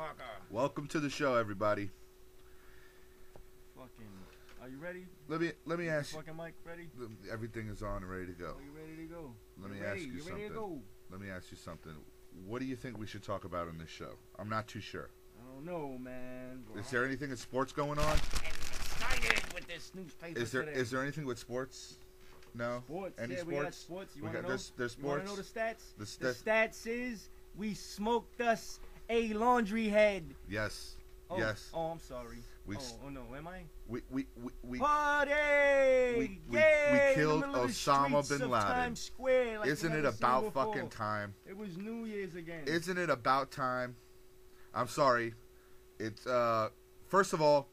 motherfucker. Welcome to the show, everybody. Fucking, are you ready? Let me ask you. Fucking mic ready? Everything is on and ready to go. Are you ready to go? Let me ask you something. Ready to go? Let me ask you something. What do you think we should talk about on this show? I'm not too sure. I don't know, man. Is there anything in sports going on? I'm excited with this newspaper today. Is there anything with sports? No. Sports. Any yeah, sports? we got sports. You want to know? There's sports. You want to know the stats? The stats is we smoked us a laundry head. Yes. Oh, yes. Oh, I'm sorry. Oh no, am I? We Party! we killed Osama bin Laden. Times Square, like Isn't it about fucking time? It was New Year's again. Isn't it about time? I'm sorry. It's first of all,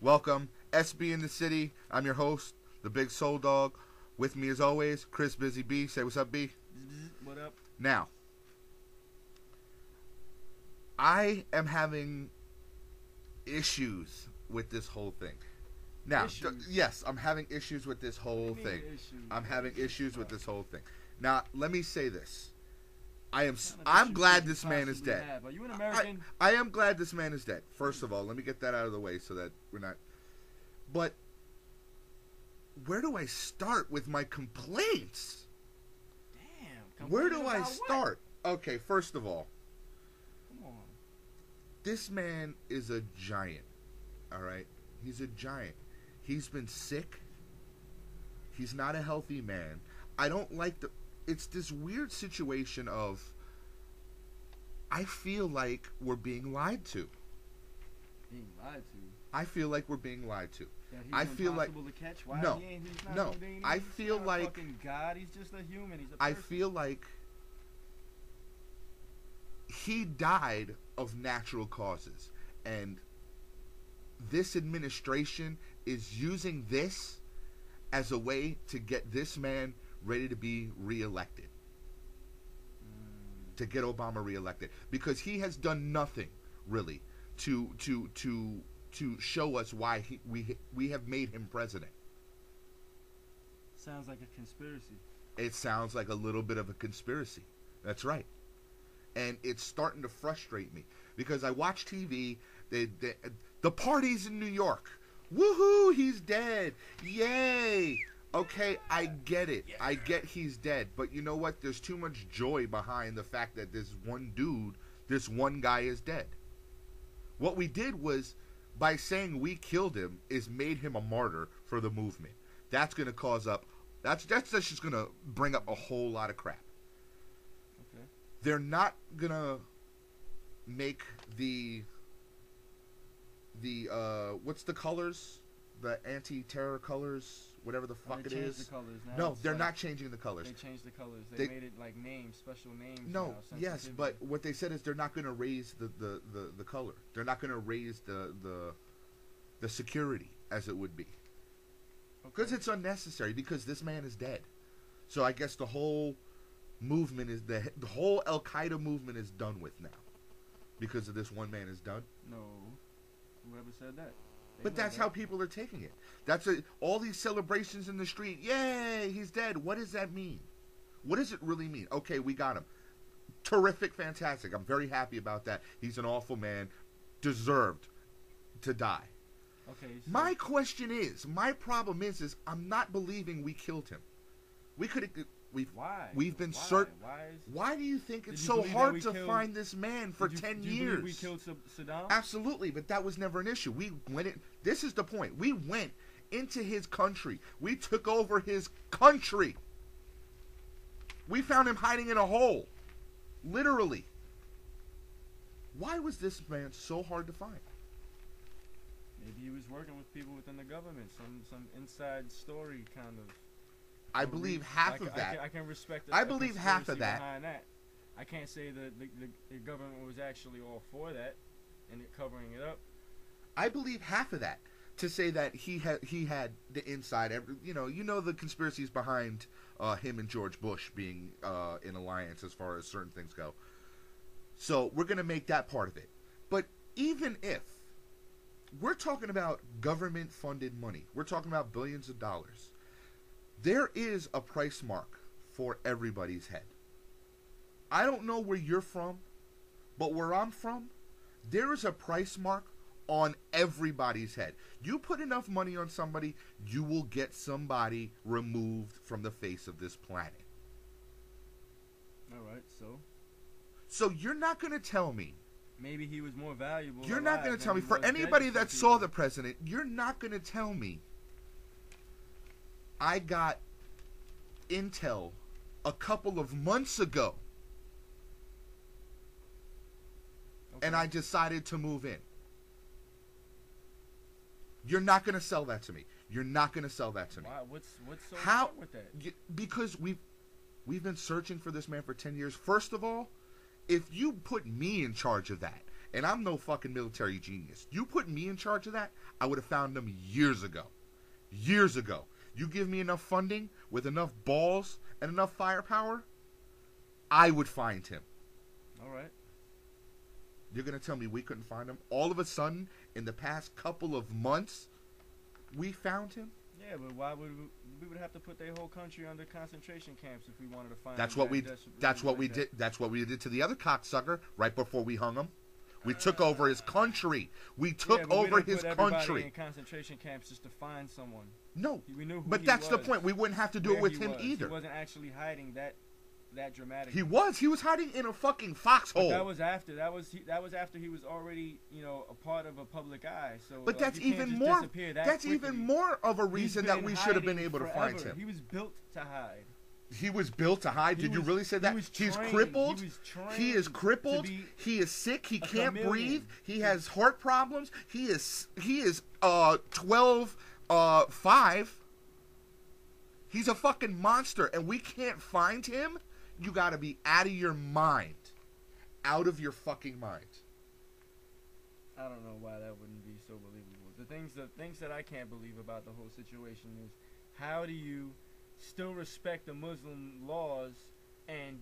welcome SB in the city. I'm your host, the Big Soul Dog. With me as always, Chris Busy B. Say what's up, B. What up? Now, I am having issues with this whole thing. Now, yes, I'm having issues with this whole thing. I'm having issues with this whole thing. Now, let me say this. I'm glad this man is dead. Are you an American? I am glad this man is dead. First of all, let me get that out of the way so that we're not. But where do I start with my complaints? Damn. Where do I start? Okay, first of all, come on. This man is a giant. All right? He's a giant. He's been sick. He's not a healthy man. I don't like the... It's this weird situation of... I feel like we're being lied to. Being lied to? I feel like we're being lied to. I feel like... To catch? Why no. He's No. I feel like... Fucking God. He's just a human. He's a person. I feel like... He died of natural causes. And... this administration is using this as a way to get this man ready to be reelected. To get Obama reelected. Because he has done nothing, really, to show us why we have made him president. Sounds like a conspiracy. It sounds like a little bit of a conspiracy. That's right. And it's starting to frustrate me. Because I watch TV... The party's in New York. Woohoo, he's dead. Yay. Okay, I get it. I get he's dead. But you know what? There's too much joy behind the fact that this one dude, this one guy is dead. What we did was, by saying we killed him, is made him a martyr for the movement. That's going to cause up... That's just going to bring up a whole lot of crap. Okay. They're not going to make the what's the colors? The anti-terror colors, whatever the fuck it is. The colors now. No, they're not changing the colors. They changed the colors. They made it like names, special names. No, yes, but what they said is they're not going to raise the color. They're not going to raise the security as it would be. Because it's unnecessary, because this man is dead. So I guess the whole movement is the whole Al-Qaeda movement is done with now. Because of this one man is done. No. Whoever said that? But that's how people are taking it. That's all these celebrations in the street. Yay, he's dead. What does that mean? What does it really mean? Okay, we got him. Terrific, fantastic. I'm very happy about that. He's an awful man. Deserved to die. Okay. So my question is, my problem is I'm not believing we killed him. We could have... We've been certain. Why do you think it's so hard to find this man for 10 years? We killed Saddam? Absolutely, but that was never an issue. We went in. This is the point. We went into his country. We took over his country. We found him hiding in a hole. Literally. Why was this man so hard to find? Maybe he was working with people within the government. Some inside story kind of. I believe half of that. I can respect. I believe half of that. Behind that. I can't say that the government was actually all for that and it covering it up. I believe half of that to say that he had the inside. You know the conspiracies behind him and George Bush being in alliance as far as certain things go. So we're gonna make that part of it. But even if we're talking about government-funded money, we're talking about billions of dollars. There is a price mark for everybody's head. I don't know where you're from, but where I'm from, There is a price mark on everybody's head. You put enough money on somebody, you will get somebody removed from the face of this planet. All right, so So you're not going to tell me. maybe he was more valuable. You're not going to tell me. For anybody that saw the president, you're not going to tell me I got intel a couple of months ago and I decided to move in. You're not going to sell that to me. You're not going to sell that to me. Why? What's so How? wrong with that? Because we've been searching for this man for 10 years. First of all, if you put me in charge of that, and I'm no fucking military genius, you put me in charge of that, I would have found him years ago. Years ago. You give me enough funding with enough balls and enough firepower, I would find him. All right. You're going to tell me we couldn't find him? All of a sudden, in the past couple of months, we found him? Yeah, but why would we would have to put their whole country under concentration camps if we wanted to find That's him? what we did. That's what we did to the other cocksucker right before we hung him. We took over his country. We took over his country. In concentration camps just to find someone. No, we knew who but that's the point. We wouldn't have to do it with him either. He wasn't actually hiding that dramatic. He was hiding in a fucking foxhole. That was after. That was after he was already, a part of a public eye. So, but that's even more. That's even more of a reason that we should have been able to find him. He was built to hide. He was built to hide. Did you really say that? He's crippled. He is crippled. He is sick. He can't breathe. He has heart problems. He is 12.5. He's a fucking monster, and we can't find him. You got to be out of your mind, out of your fucking mind. I don't know why that wouldn't be so believable. The things that I can't believe about the whole situation is, how do you still respect the Muslim laws and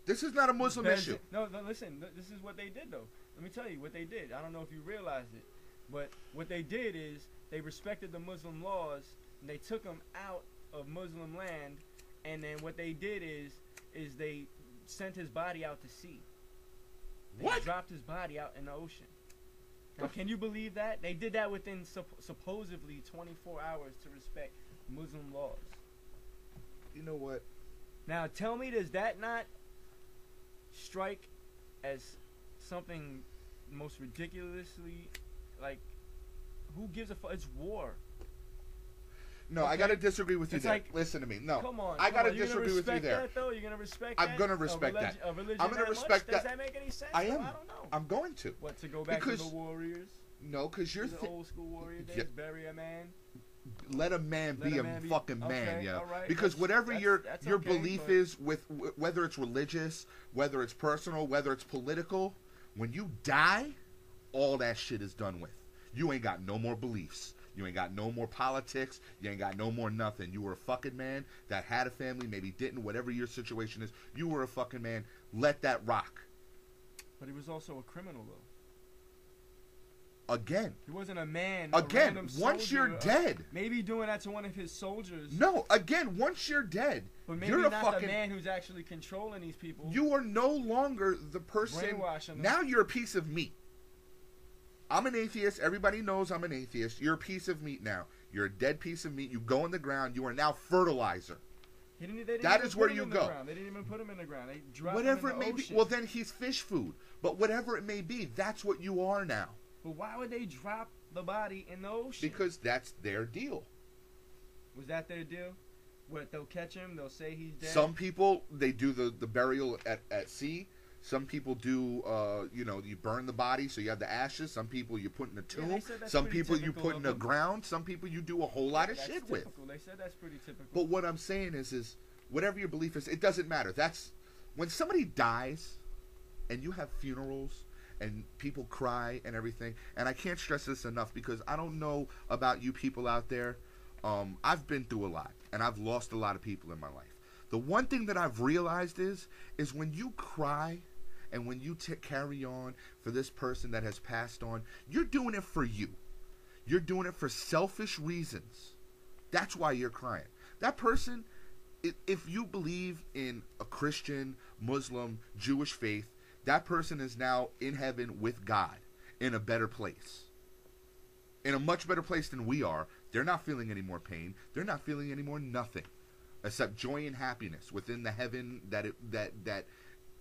this is not a Muslim issue. No, listen. This is what they did, though. Let me tell you what they did. I don't know if you realized it, but what they did is they respected the Muslim laws and they took them out of Muslim land, and then what they did is they sent his body out to sea. They dropped his body out in the ocean. Now, can you believe that? They did that within supposedly 24 hours to respect Muslim laws. You know what? Now, tell me, does that not strike as something most ridiculously, like, who gives a fuck? It's war. No, okay. I gotta disagree with you there. Listen to me. No, come on. I gotta disagree with you there. That, though? You're gonna respect that? I'm gonna respect that. I'm gonna respect that. Does that make any sense? I am. I don't know. I'm going to. What, to go back to the warriors? No, because you're the old school warrior days. Bury a man. Let a man be a fucking man, yeah. Right. Because whatever your okay, belief is, with whether it's religious, whether it's personal, whether it's political, when you die, all that shit is done with. You ain't got no more beliefs. You ain't got no more politics. You ain't got no more nothing. You were a fucking man that had a family, maybe didn't, whatever your situation is. You were a fucking man. Let that rock. But he was also a criminal, though. Again. He wasn't a man. Again, once you're dead. Maybe doing that to one of his soldiers. No, again, once you're dead. But maybe you're not the man who's actually controlling these people. You are no longer the person. Brainwashing them. Now you're a piece of meat. I'm an atheist. Everybody knows I'm an atheist. You're a piece of meat now. You're a dead piece of meat. You go in the ground. You are now fertilizer. That is where you go. They didn't even put him in the ground. They dropped whatever him in the it may ocean. be. Well, then he's fish food. But whatever it may be, that's what you are now. But why would they drop the body in the ocean? Because that's their deal. Was that their deal? What, they'll catch him, they'll say he's dead? Some people, they do the burial at sea. Some people do, you burn the body so you have the ashes. Some people you put in a tomb. Some people you put in the ground. Some people you do a whole lot of shit with. They said that's pretty typical. But what I'm saying is whatever your belief is, it doesn't matter. That's when somebody dies and you have funerals and people cry and everything. And I can't stress this enough because I don't know about you people out there. I've been through a lot and I've lost a lot of people in my life. The one thing that I've realized is when you cry and when you carry on for this person that has passed on, you're doing it for you. You're doing it for selfish reasons. That's why you're crying. That person, if you believe in a Christian, Muslim, Jewish faith, that person is now in heaven with God in a better place. In a much better place than we are. They're not feeling any more pain. They're not feeling any more nothing except joy and happiness within the heaven that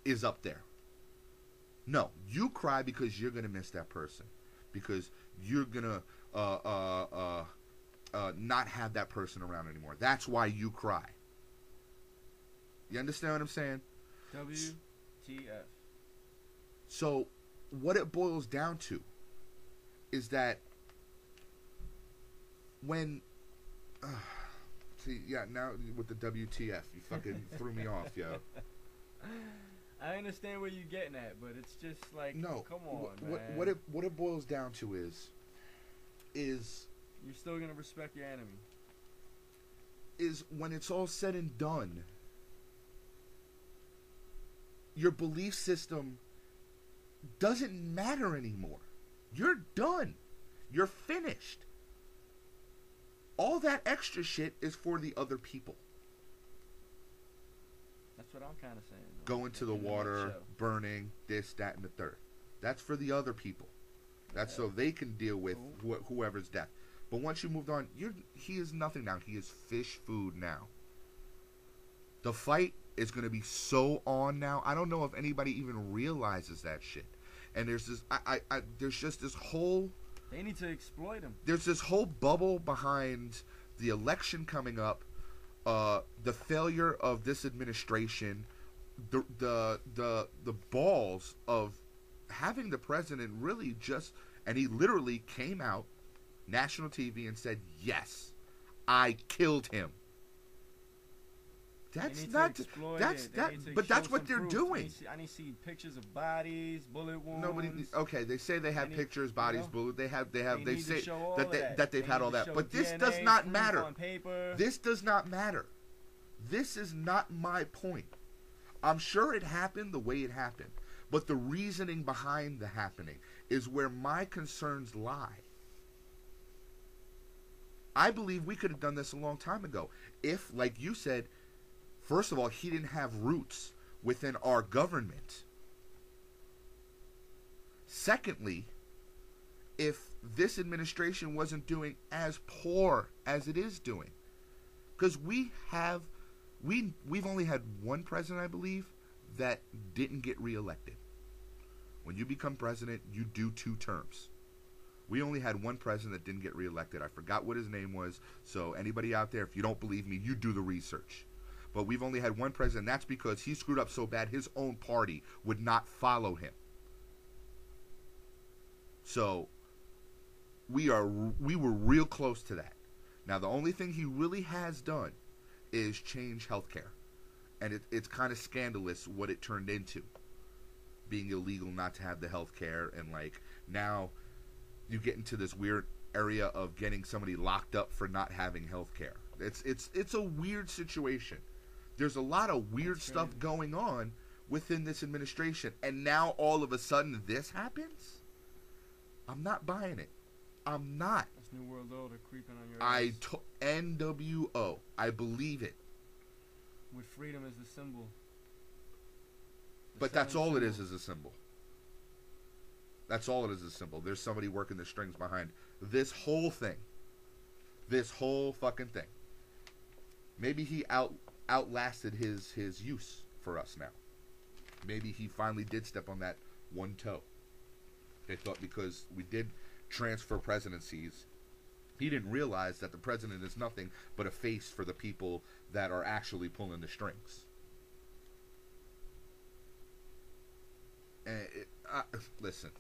is up there. No, you cry because you're going to miss that person. Because you're going to not have that person around anymore. That's why you cry. You understand what I'm saying? WTF. So, what it boils down to is that when... see, yeah, now with the WTF, you fucking threw me off, yo. I understand where you're getting at, but it's just like, no, come on, man. What it boils down to is you're still gonna respect your enemy. Is when it's all said and done, your belief system doesn't matter anymore. You're done. You're finished. All that extra shit is for the other people. That's what I'm kind of saying. Going to the water, burning, this, that, and the third. That's for the other people. That's so they can deal with whoever's death. But once you moved on, he is nothing now. He is fish food now. The fight is going to be so on now. I don't know if anybody even realizes that shit. And there's this, there's just this whole... They need to exploit him. There's this whole bubble behind the election coming up, the failure of this administration, the balls of having the president really just, and he literally came out, national TV, and said, yes, I killed him. That's not, that's that, but that's what they're doing. I need to see pictures of bodies, bullet wounds. Okay, they say they have pictures, bodies, bullet. They say that they've had all that. But this does not matter. This does not matter. This is not my point. I'm sure it happened the way it happened, but the reasoning behind the happening is where my concerns lie. I believe we could have done this a long time ago if, like you said, first of all, he didn't have roots within our government. Secondly, if this administration wasn't doing as poor as it is doing. Because we've only had one president, I believe, that didn't get reelected. When you become president, you do 2 terms. We only had one president that didn't get reelected. I forgot what his name was. So anybody out there, if you don't believe me, you do the research. But we've only had one president. That's because he screwed up so bad his own party would not follow him. So we were real close to that. Now the only thing he really has done is change healthcare. And it's kind of scandalous what it turned into. Being illegal not to have the healthcare, and like now you get into this weird area of getting somebody locked up for not having healthcare. It's a weird situation. There's a lot of weird stuff going on within this administration, and now all of a sudden this happens? I'm not buying it. I'm not. That's New World Order creeping on your ass. NWO. I believe it. With freedom as the symbol. But that's all it is a symbol. That's all it is a symbol. There's somebody working the strings behind this whole thing. This whole fucking thing. Maybe he outlasted his use for us now. Maybe he finally did step on that one toe. They thought because we did transfer presidencies, he didn't realize that the president is nothing but a face for the people that are actually pulling the strings. Listen,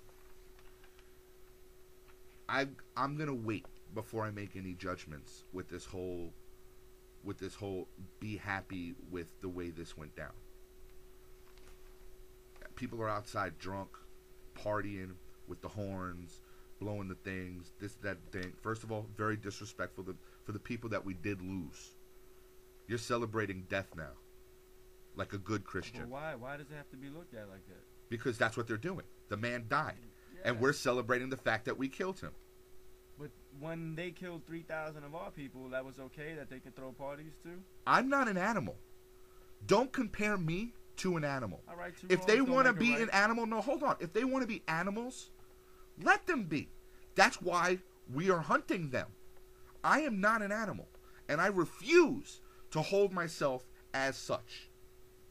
I'm gonna wait before I make any judgments with this whole be happy with the way this went down. People are outside drunk, partying with the horns, blowing the things, this, that thing. First of all, very disrespectful for the people that we did lose. You're celebrating death now, like a good Christian. But why does it have to be looked at like that? Because that's what they're doing. The man died. Yeah. And we're celebrating the fact that we killed him. But when they killed 3,000 of our people, that was okay that they could throw parties too? I'm not an animal. Don't compare me to an animal. All right, two If they wrongs don't want to make a be right. an animal, no, hold on. If they want to be animals, let them be. That's why we are hunting them. I am not an animal, and I refuse to hold myself as such.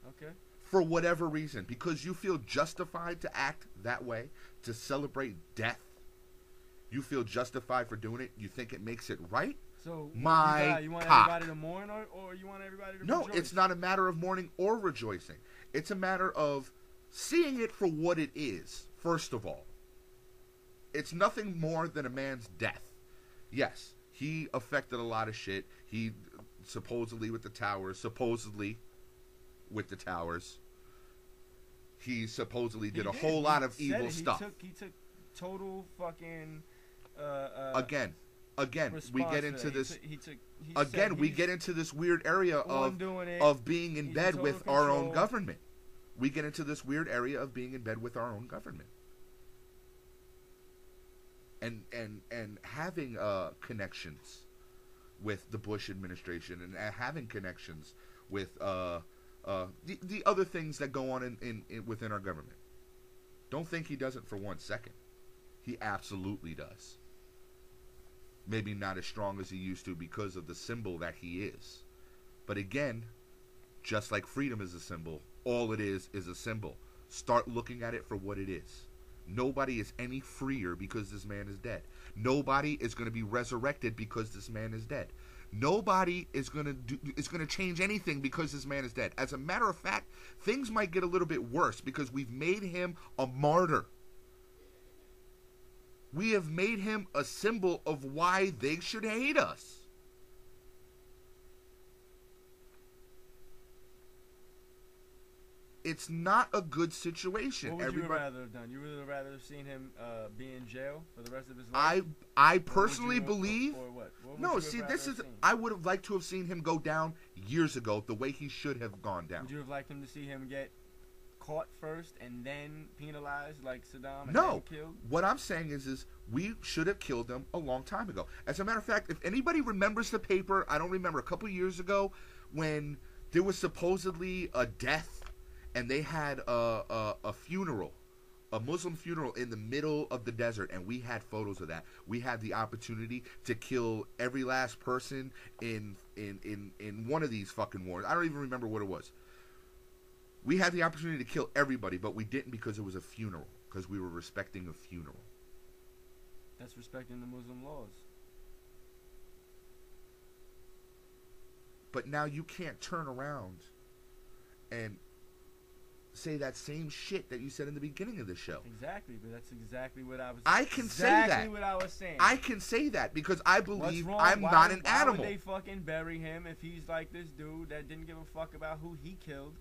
Okay. For whatever reason, because you feel justified to act that way, to celebrate death. You feel justified for doing it. You think it makes it right. So you want cock. everybody to mourn, or you want everybody to No, rejoice? it's not a matter of mourning or rejoicing. It's a matter of seeing it for what it is, first of all. It's nothing more than a man's death. Yes, he affected a lot of shit. He supposedly with the towers, he supposedly did a whole lot of evil stuff. He took total fucking Again, we get into this. Again, we get into this weird area of being in bed with our own government. We get into this weird area of being in bed with our own government, and having connections with the Bush administration, and having connections with the other things that go on in within our government. Don't think he doesn't for 1 second. He absolutely does. Maybe not as strong as he used to because of the symbol that he is. But again, just like freedom is a symbol, all it is a symbol. Start looking at it for what it is. Nobody is any freer because this man is dead. Nobody is going to be resurrected because this man is dead. Nobody is going to change anything because this man is dead. As a matter of fact, things might get a little bit worse because we've made him a martyr. We have made him a symbol of why they should hate us. It's not a good situation. What would you rather have done? You would have rather have seen him be in jail for the rest of his life? I personally believe. Or what? No, see, this is. I would have liked to have seen him go down years ago, the way he should have gone down. Would you have liked him to see him get caught first and then penalized like Saddam? And No. then killed? What I'm saying is we should have killed him a long time ago. As a matter of fact, if anybody remembers the paper, I don't remember, a couple years ago when there was supposedly a death. And they had a funeral, a Muslim funeral in the middle of the desert, and we had photos of that. We had the opportunity to kill every last person in one of these fucking wars. I don't even remember what it was. We had the opportunity to kill everybody, but we didn't because it was a funeral, because we were respecting a funeral. That's respecting the Muslim laws. But now you can't turn around and say that same shit that you said in the beginning of the show. Exactly, but that's exactly what I was. I can say that. Exactly what I was saying. I can say that because I believe I'm why not an animal. Why would they fucking bury him if he's like this dude that didn't give a fuck about who he killed?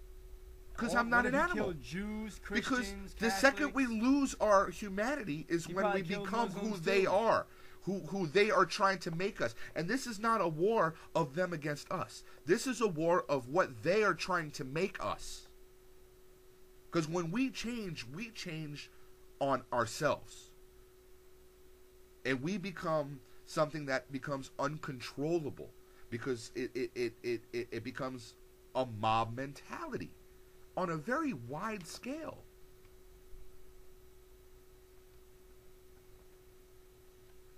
Because I'm not an animal. Killed Jews, Christians, because the Catholics. second we lose our humanity is when we become who they are. Who they are trying to make us. And this is not a war of them against us. This is a war of what they are trying to make us. Because when we change on ourselves. And we become something that becomes uncontrollable. Because it becomes a mob mentality on a very wide scale.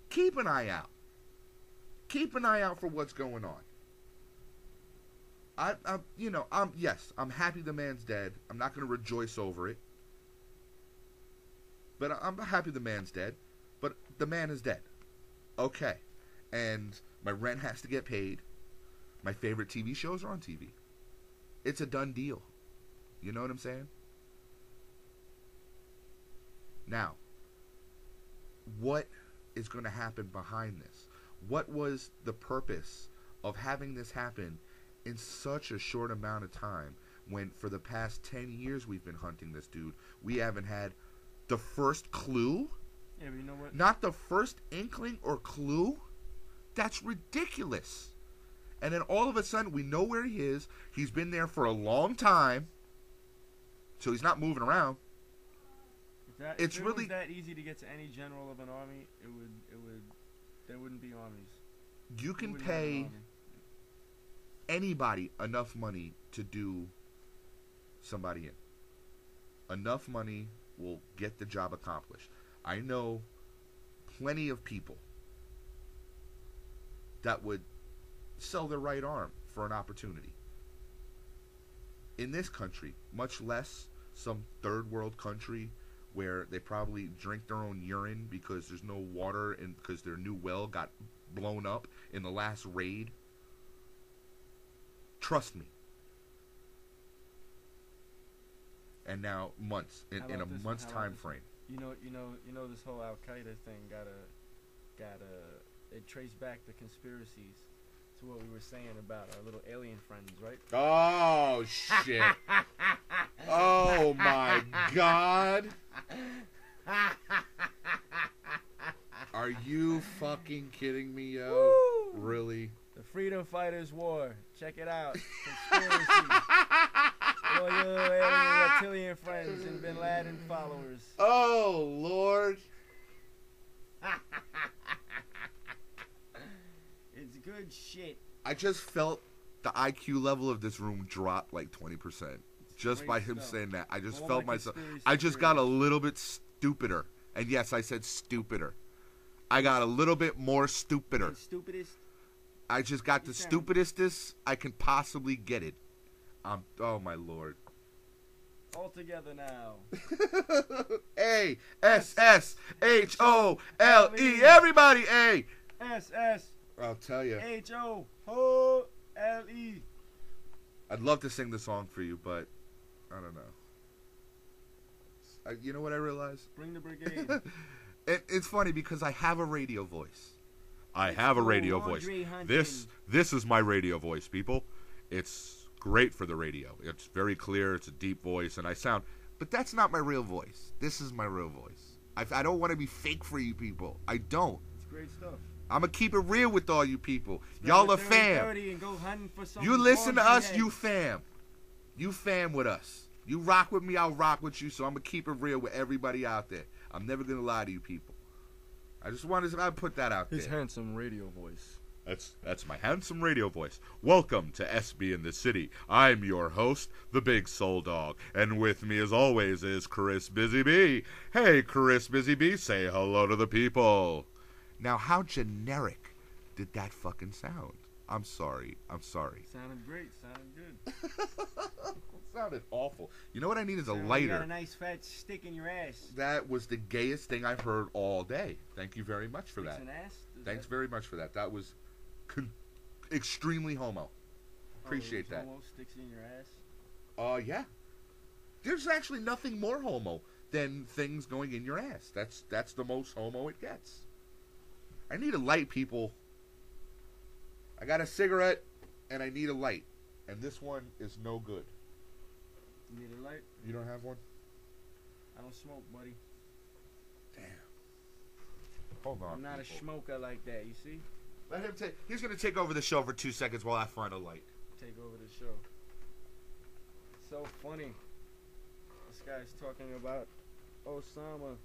Keep an eye out. Keep an eye out for what's going on. I'm happy the man's dead. I'm not going to rejoice over it. But I'm happy the man's dead. But the man is dead. Okay. And my rent has to get paid. My favorite TV shows are on TV. It's a done deal. You know what I'm saying? Now, what is going to happen behind this? What was the purpose of having this happen in such a short amount of time when for the past 10 years we've been hunting this dude? We haven't had the first clue? Yeah, but you know what? Not the first inkling or clue? That's ridiculous. And then all of a sudden we know where he is. He's been there for a long time. So he's not moving around. If it was that easy to get to any general of an army, there wouldn't be armies. You can pay anybody enough money to do somebody in. Enough money will get the job accomplished. I know plenty of people that would sell their right arm for an opportunity. In this country, much less some third world country where they probably drink their own urine because there's no water and because their new well got blown up in the last raid. Trust me. And now months in a month's time frame. You know this whole Al-Qaeda thing got it traced back the conspiracies to what we were saying about our little alien friends, right? Oh shit. Oh my god. Are you fucking kidding me, yo? Woo! Really? The Freedom Fighters War. Check it out. Conspiracy. All your alien reptilian friends and Bin Laden followers. Oh, Lord. It's good shit. I just felt the IQ level of this room drop like 20%. Just by him saying that. I just felt myself. I just got a little bit stupider. And yes, I said stupider. I got a little bit more stupider. Stupidest? I just got the stupidest I can possibly get it. Oh my Lord. All together now. A S S H O L E. Everybody, A S S. I'll tell you. H O L E. I'd love to sing the song for you, but I don't know. You know what I realized? Bring the brigade. It's funny because I have a radio voice. I have a radio voice. This is my radio voice, people. It's great for the radio. It's very clear. It's a deep voice, and I sound. But that's not my real voice. This is my real voice. I don't want to be fake for you people. I don't. It's great stuff. I'm going to keep it real with all you people. Y'all are fam. You listen to us, you fam. You fam with us. You rock with me, I'll rock with you, so I'm going to keep it real with everybody out there. I'm never going to lie to you people. I just wanted to put that out there. His handsome radio voice. That's my handsome radio voice. Welcome to SB in the City. I'm your host, the Big Soul Dog. And with me as always is Chris Busy Bee. Hey, Chris Busy Bee, say hello to the people. Now, how generic did that fucking sound? I'm sorry. Sounded great. Sounded good. It sounded awful. You know what I need is a You lighter. got a nice fat stick in your ass. That was the gayest thing I've heard all day. Thank you very much for that. Sticks in ass? Thanks very much for that. That was extremely homo. Appreciate that. Homo sticks in your ass? Yeah. There's actually nothing more homo than things going in your ass. That's the most homo it gets. I need a light, people. I got a cigarette, and I need a light. And this one is no good. You need a light? You don't have one? I don't smoke, buddy. Damn. Hold on. I'm not a smoker like that, you see? Let him take. He's going to take over the show for 2 seconds while I find a light. Take over the show. It's so funny. This guy's talking about Osama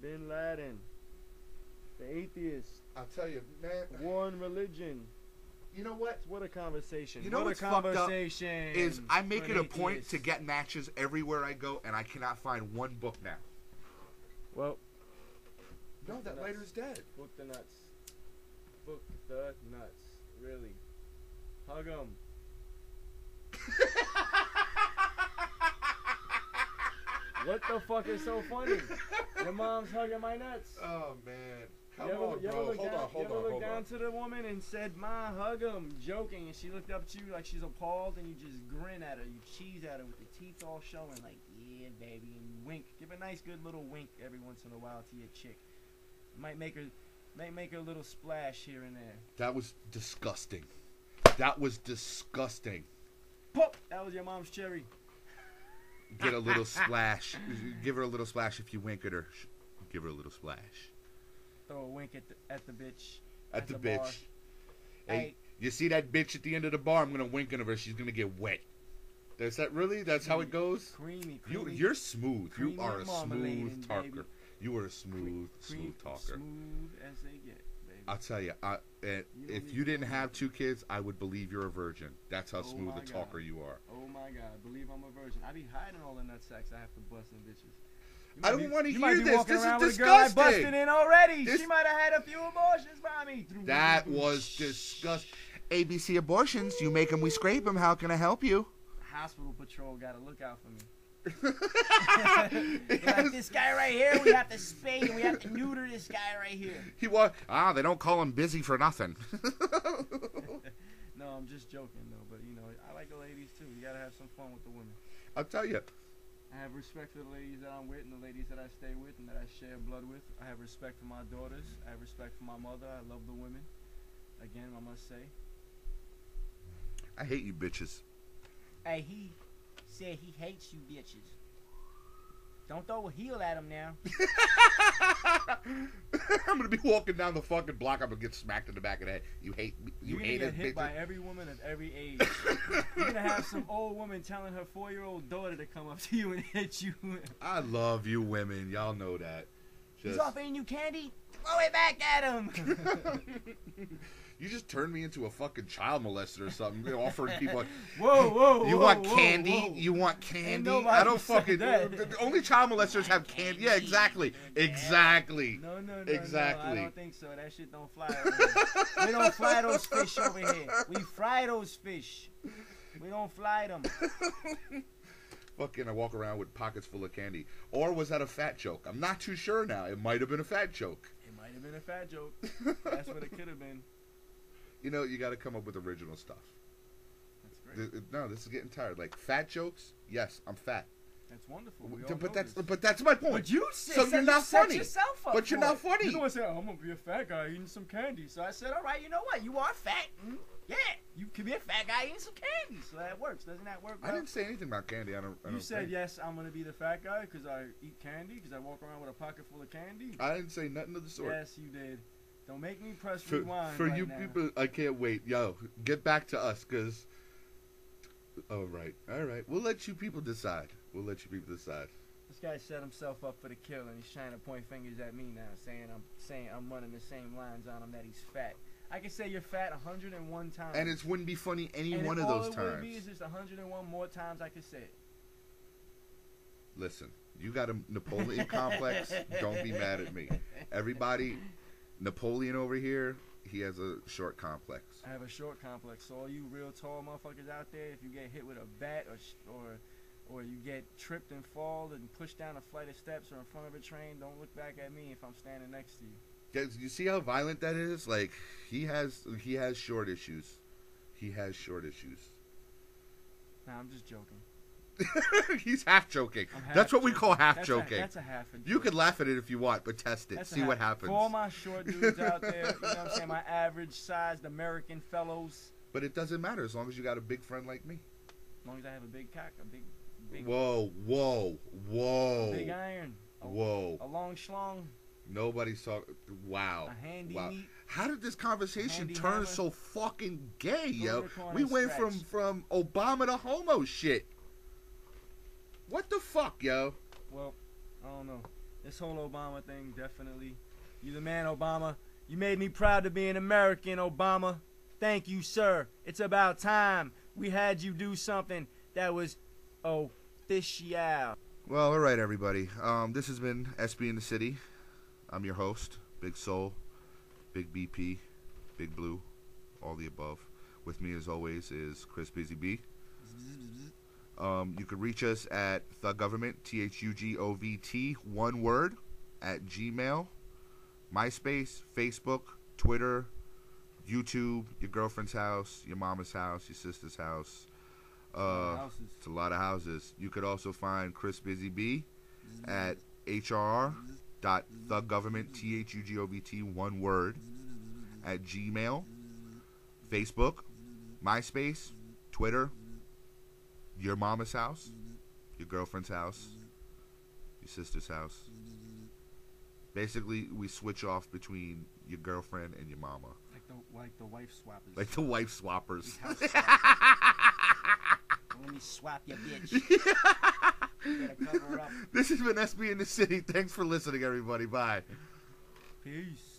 Bin Laden, the atheist. I'll tell you, man. One religion. You know what? What a conversation. You know what what's a fucked up conversation is I make it a point atheist. to get matches everywhere I go, and I cannot find one book now. Well, no, that lighter's dead. Book the nuts. Book the nuts. Really. Hug 'em. What the fuck is so funny? Your mom's hugging my nuts. Oh, man. Come You on, ever bro. look Hold down on. to the woman and said, "Ma, hug him," joking, and she looked up to you like she's appalled, and you just grin at her, you cheese at her with the teeth all showing, like, "Yeah, baby," and you wink. Give a nice, good little wink every once in a while to your chick. Might make her a little splash here and there. That was disgusting. That was disgusting. Pop! That was your mom's cherry. Get a little splash. Give her a little splash if you wink at her. Give her a little splash. Throw a wink at the bitch. At the bar. bitch. Hey, you see that bitch at the end of the bar? I'm gonna wink at her. She's gonna get wet. That's how it goes. Creamy. You're smooth. You are a marmalade, smooth talker. baby. You are a smooth talker. Smooth as they get, baby. I'll tell you, if you didn't have 2 kids, I would believe you're a virgin. That's how smooth a talker you are. Oh my God, believe I'm a virgin. I be hiding all the nut sacks I have to bust in bitches. I don't want to You hear might be this. walking This around is with a girl I disgusting. busted in already. She might have had a few abortions by me. That was disgusting. ABC Abortions. You make them, we scrape them. How can I help you? Hospital patrol got to look out for me. Like this guy right here, we have to spay and we have to neuter this guy right here. They don't call him busy for nothing. No, I'm just joking though. But you know, I like the ladies too. You gotta have some fun with the women. I'll tell you. I have respect for the ladies that I'm with and the ladies that I stay with and that I share blood with. I have respect for my daughters. I have respect for my mother. I love the women. Again, I must say. I hate you bitches. Hey, he said he hates you bitches. Don't throw a heel at him now. I'm gonna be walking down the fucking block. I'm gonna get smacked in the back of the head. You hate me. You're gonna get hit by every woman of every age. You're gonna have some old woman telling her 4-year-old daughter to come up to you and hit you. I love you women. Y'all know that. He's offering you candy? Throw it back at him. You just turned me into a fucking child molester or something. You're offering people like, whoa, you want candy? You want candy? I don't fucking. Only child molesters have candy. Yeah, exactly. Exactly. No, exactly. I don't think so. That shit don't fly over here. We don't fly those fish over here. We fry those fish. We don't fly them. Fucking, I walk around with pockets full of candy. Or was that a fat joke? I'm not too sure now. It might have been a fat joke. It might have been a fat joke. That's what it could have been. You know, you got to come up with original stuff. That's great. No, this is getting tired. Like, fat jokes? Yes, I'm fat. That's wonderful. But that's my point. But you so you're not funny. But you're not funny. You know what? I'm gonna be a fat guy eating some candy. So I said, all right, you know what? You are fat. Yeah, you could be a fat guy eating some candy. So that works. Doesn't that work? Bro? I didn't say anything about candy. I don't You said think. yes. I'm gonna be the fat guy because I eat candy. Because I walk around with a pocket full of candy. I didn't say nothing of the sort. Yes, you did. Don't make me press rewind. For right you now. people, I can't wait. Yo, get back to us, cause. All right. We'll let you people decide. This guy set himself up for the kill, and he's trying to point fingers at me now, saying I'm running the same lines on him that he's fat. I can say you're fat 101 times. And it wouldn't be funny any and one of those times. All it would be is just 101 more times I could say it. Listen, you got a Napoleon complex. Don't be mad at me. Everybody, Napoleon over here, he has a short complex. I have a short complex. So all you real tall motherfuckers out there, if you get hit with a bat or you get tripped and fall and pushed down a flight of steps or in front of a train, don't look back at me if I'm standing next to you. Guys, you see how violent that is? Like, he has short issues. Nah, I'm just joking. He's half joking. That's what we call half joking. That's a half a joke. You could laugh at it if you want, but test it. See what happens. For all my short dudes out there, you know what I'm saying, my average-sized American fellows. But it doesn't matter as long as you got a big friend like me. As long as I have a big cock, a big. Whoa. A big iron. Whoa. A long schlong. Nobody's talking. Wow. A handy meat. How did this conversation turn hammer. So fucking gay, yo? Corner We went stretch. from Obama to homo shit. What the fuck, yo? Well, I don't know. This whole Obama thing, definitely. You the man, Obama. You made me proud to be an American, Obama. Thank you, sir. It's about time we had you do something that was official. Well, all right, everybody. This has been SB in the City. I'm your host, Big Soul, Big BP, Big Blue, all the above. With me, as always, is Chris Busy B. You can reach us at THUGOVT, THUGOVT, one word, at Gmail, MySpace, Facebook, Twitter, YouTube, your girlfriend's house, your mama's house, your sister's house. It's a lot of houses. You could also find Chris Busy B at HRR.THUGOVT, THUGOVT, one word, at Gmail, Facebook, MySpace, Twitter, your mama's house, your girlfriend's house, your sister's house. Basically, we switch off between your girlfriend and your mama. Like the wife swappers. Like the wife swappers. Let me swap your bitch. You gotta cover her up. This has been SB in the City. Thanks for listening, everybody. Bye. Peace.